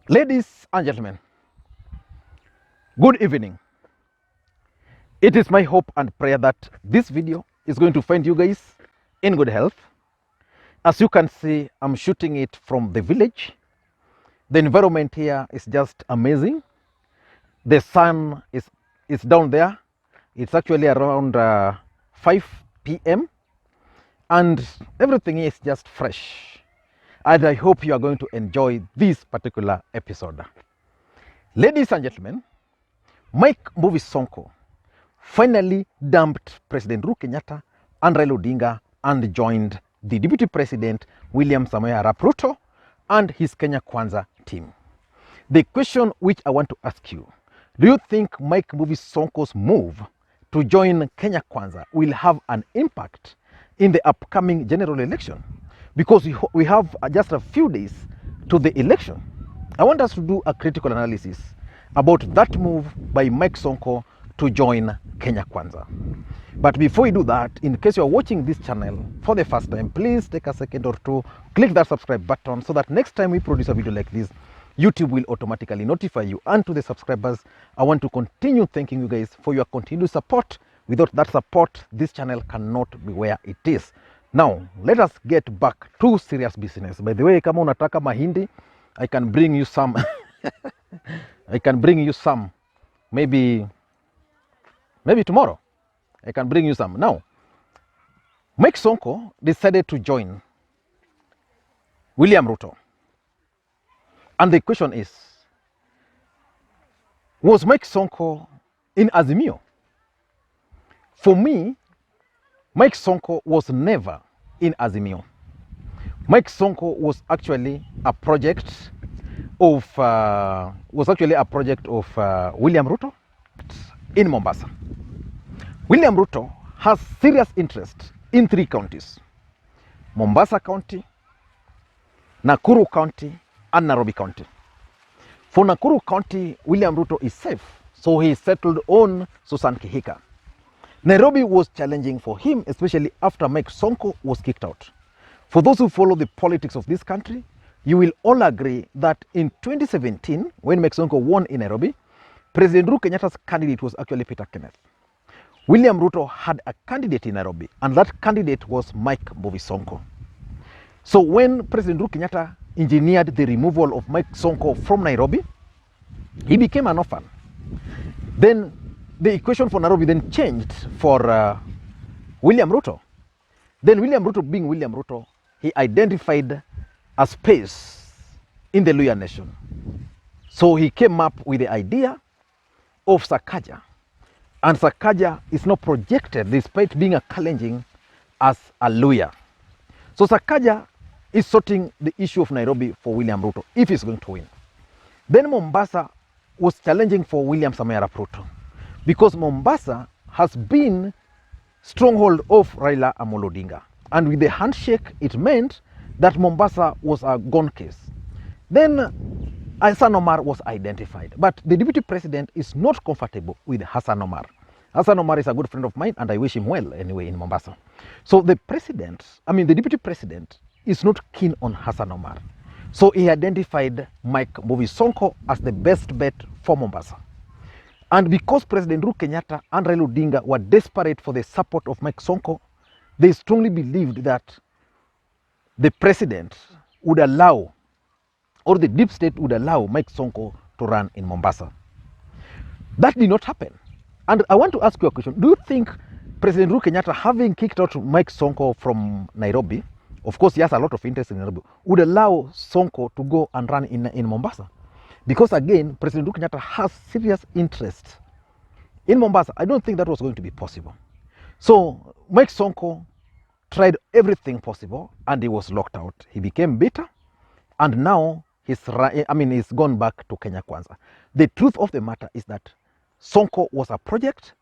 Ladies and gentlemen, good evening. It is my hope and prayer that this video is going to find you guys in good health. As you can see, I'm shooting it from the village. The environment here is just amazing. The sun is down there. It's actually around 5 p.m. and everything is just fresh. And I hope you are going to enjoy this particular episode. Ladies and gentlemen, Mike movie Sonko finally dumped President Uhuru Kenyatta and Raila Odinga and joined the Deputy President William Samoei Arap Ruto and his Kenya Kwanzaa team. The question which I want to ask you, do you think Mike movie Sonko's move to join Kenya Kwanzaa will have an impact in the upcoming general election? Because we have just a few days to the election. I want us to do a critical analysis about that move by Mike Sonko to join Kenya Kwanzaa. But before we do that, in case you are watching this channel for the first time, please take a second or two, click that subscribe button so that next time we produce a video like this, YouTube will automatically notify you. And to the subscribers, I want to continue thanking you guys for your continued support. Without that support, this channel cannot be where it is. Now, let us get back to serious business. By the way, kama unataka mahindi, I can bring you some. I can bring you some. Maybe tomorrow. I can bring you some. Now, Mike Sonko decided to join William Ruto. And the question is, was Mike Sonko in Azimio? For me, Mike Sonko was never in Azimio. Mike Sonko was actually a project of William Ruto in Mombasa. William Ruto has serious interest in 3 counties: Mombasa County, Nakuru County, and Nairobi County. For Nakuru County, William Ruto is safe, so he settled on Susan Kihika. Nairobi was challenging for him, especially after Mike Sonko was kicked out. For those who follow the politics of this country, you will all agree that in 2017, when Mike Sonko won in Nairobi, President Uhuru Kenyatta's candidate was actually Peter Kenneth. William Ruto had a candidate in Nairobi, and that candidate was Mike movie Sonko. So when President Uhuru Kenyatta engineered the removal of Mike Sonko from Nairobi, he became an orphan. Then the equation for Nairobi then changed for William Ruto. Then William Ruto, being William Ruto, he identified a space in the Luhya nation. So he came up with the idea of Sakaja. And Sakaja is not projected, despite being a Kalenjin, as a Luhya. So Sakaja is sorting the issue of Nairobi for William Ruto, if he's going to win. Then Mombasa was challenging for William Samoei Arap Ruto, because Mombasa has been stronghold of Raila Odinga. And with the handshake, it meant that Mombasa was a gone case. Then Hassan Omar was identified, but the deputy president is not comfortable with Hassan Omar. Hassan Omar is a good friend of mine, and I wish him well anyway in Mombasa. So the deputy president is not keen on Hassan Omar. So he identified Mike movie Sonko as the best bet for Mombasa. And because President Uhuru Kenyatta and Raila Odinga were desperate for the support of Mike Sonko, they strongly believed that the president would allow, or the deep state would allow, Mike Sonko to run in Mombasa. That did not happen. And I want to ask you a question. Do you think President Uhuru Kenyatta, having kicked out Mike Sonko from Nairobi, of course he has a lot of interest in Nairobi, would allow Sonko to go and run in Mombasa? Because again, President Uhuru Kenyatta has serious interest in Mombasa. I don't think that was going to be possible. So Mike Sonko tried everything possible and he was locked out. He became bitter, and now he's gone back to Kenya Kwanzaa. The truth of the matter is that Sonko was a project,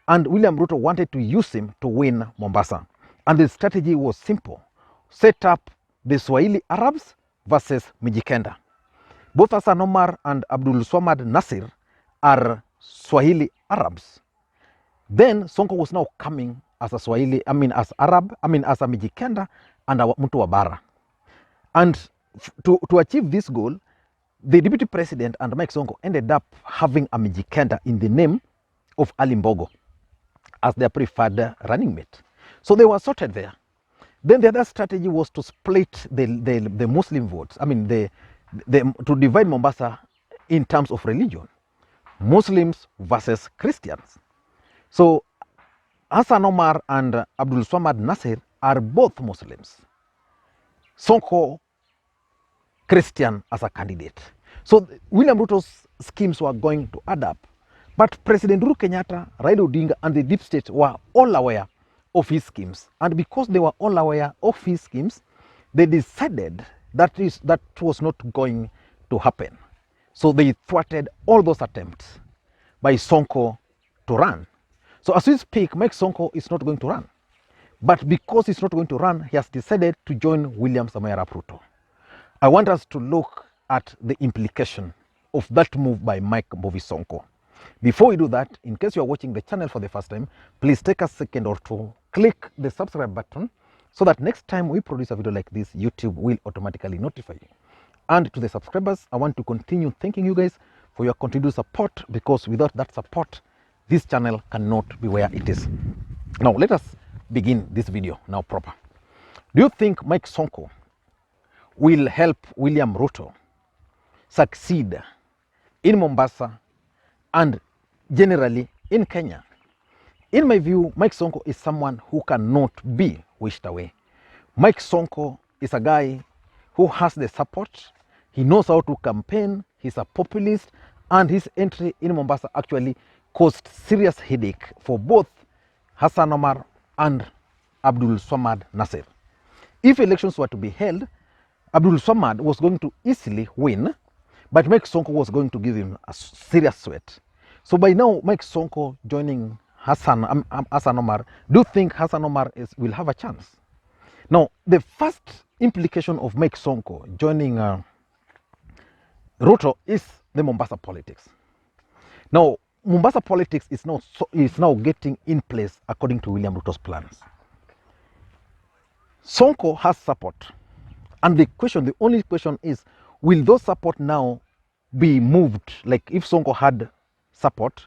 and William Ruto wanted to use him to win Mombasa. And the strategy was simple: set up the Swahili Arabs versus Mijikenda. Both Hassan Omar and Abdul Swamad Nasir are Swahili Arabs. Then Sonko was now coming as a Swahili, as Arab, as a Mijikenda and a Mtu wa Bara. And to achieve this goal, the deputy president and Mike Sonko ended up having a Mijikenda in the name of Ali Mbogo as their preferred running mate. So they were sorted there. Then the other strategy was to split the Muslim votes. I mean, to divide Mombasa in terms of religion. Muslims versus Christians. So Hassan Omar and Abdul Swamad Nasir are both Muslims. Sonko, Christian as a candidate. So William Ruto's schemes were going to add up. But President Uhuru Kenyatta, Raila Odinga and the deep state were all aware of his schemes. And because they were all aware of his schemes, they decided that was not going to happen. So they thwarted all those attempts by Sonko to run. So as we speak, Mike Sonko is not going to run. But because he's not going to run, he has decided to join William Samoei Arap Ruto. I want us to look at the implication of that move by Mike Mbovi Sonko. Before we do that, in case you are watching the channel for the first time, please take a second or two, click the subscribe button so that next time we produce a video like this, YouTube will automatically notify you. And to the subscribers, I want to continue thanking you guys for your continued support, because without that support, this channel cannot be where it is. Now, let us begin this video now proper. Do you think Mike Sonko will help William Ruto succeed in Mombasa and generally in Kenya? In my view, Mike Sonko is someone who cannot be wished away. Mike Sonko is a guy who has the support. He knows how to campaign. He's a populist, and his entry in Mombasa actually caused serious headache for both Hassan Omar and Abdul Swamad Nasir. If elections were to be held, Abdul Swamad was going to easily win, but Mike Sonko was going to give him a serious sweat. So by now, Mike Sonko joining Hassan Omar, do you think Hassan Omar will have a chance? Now, the first implication of Mike Sonko joining Ruto is the Mombasa politics. Now, Mombasa politics is now getting in place according to William Ruto's plans. Sonko has support, and the only question is, will those support now be moved? Like if Sonko had support,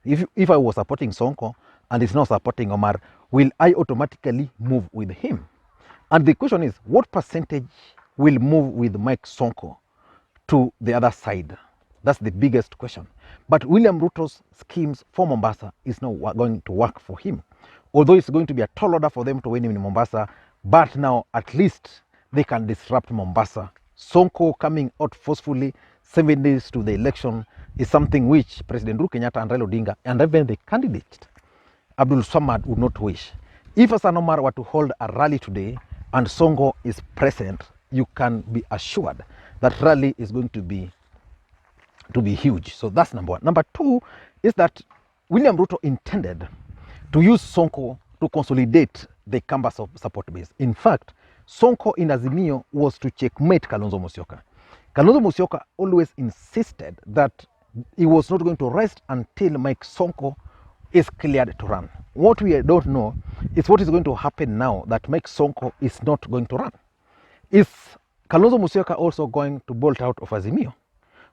if I was supporting Sonko and is now supporting Omar, will I automatically move with him? And the question is, what percentage will move with Mike Sonko to the other side? That's the biggest question. But William Ruto's schemes for Mombasa is now going to work for him. Although it's going to be a tall order for them to win in Mombasa, but now at least they can disrupt Mombasa. Sonko coming out forcefully 7 days to the election is something which President Uhuru Kenyatta and Raila Odinga and even the candidate Abdul Swamad would not wish. If Hassan Omar were to hold a rally today and Sonko is present, you can be assured that rally is going to be huge. So that's number one. Number two is that William Ruto intended to use Sonko to consolidate the canvas of support base. In fact, Sonko in Azimio was to checkmate Kalonzo Musyoka. Kalonzo Musyoka always insisted that he was not going to rest until Mike Sonko is cleared to run. What we don't know is what is going to happen now that Mike Sonko is not going to run. Is Kalonzo Musyoka also going to bolt out of Azimio?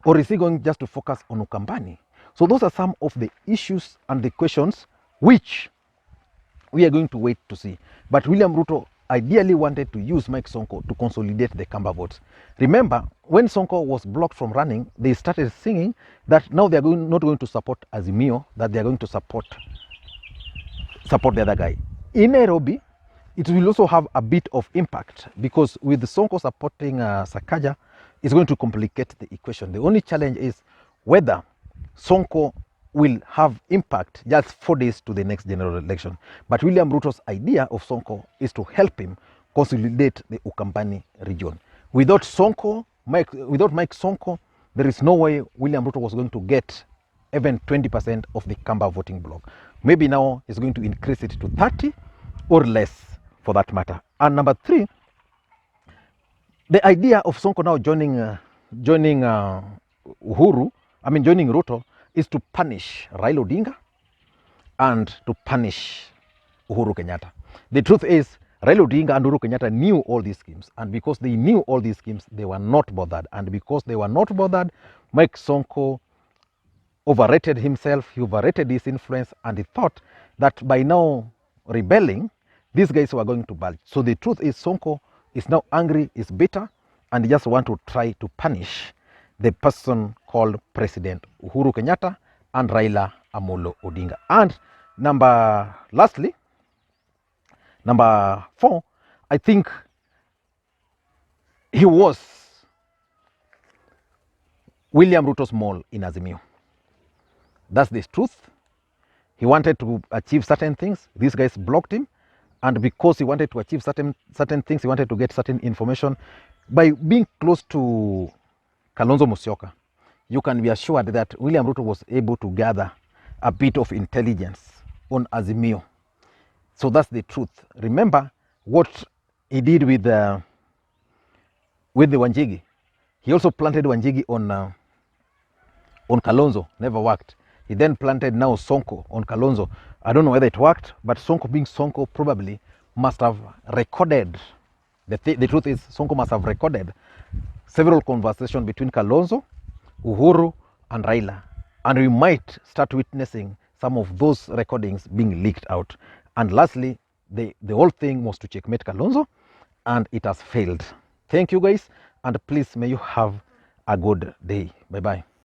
Or is he going just to focus on Ukambani? So those are some of the issues and the questions which we are going to wait to see. But William Ruto ideally wanted to use Mike Sonko to consolidate the Kamba votes. Remember, when Sonko was blocked from running, they started singing that now they are not going to support Azimio, that they are going to support the other guy. In Nairobi, it will also have a bit of impact, because with Sonko supporting Sakaja, it's going to complicate the equation. The only challenge is whether Sonko will have impact just 4 days to the next general election. But William Ruto's idea of Sonko is to help him consolidate the Ukambani region. Without Mike Sonko, there is no way William Ruto was going to get even 20% of the Kamba voting bloc. Maybe now he's going to increase it to 30 or less for that matter. And number three, the idea of Sonko now joining Ruto is to punish Raila Odinga and to punish Uhuru Kenyatta. The truth is, Raila Odinga and Uhuru Kenyatta knew all these schemes, and because they knew all these schemes, they were not bothered. And because they were not bothered, Mike Sonko overrated himself, he overrated his influence, and he thought that by now rebelling, these guys were going to bulge. So the truth is, Sonko is now angry, is bitter, and he just want to try to punish the person called President Uhuru Kenyatta and Raila Amolo Odinga. And lastly, number 4, I think he was William Ruto's mole in Azimio. That's the truth. He wanted to achieve certain things. These guys blocked him. And because he wanted to achieve certain things, he wanted to get certain information. By being close to Kalonzo Musyoka, you can be assured that William Ruto was able to gather a bit of intelligence on Azimio. So that's the truth. Remember what he did with the Wanjigi. He also planted Wanjigi on Kalonzo, never worked. He then planted now Sonko on Kalonzo. I don't know whether it worked, but Sonko being Sonko probably must have recorded. The truth is, Sonko must have recorded several conversations between Kalonzo, Uhuru, and Raila. And we might start witnessing some of those recordings being leaked out. And lastly, the whole thing was to checkmate Kalonzo, and it has failed. Thank you guys, and please may you have a good day. Bye-bye.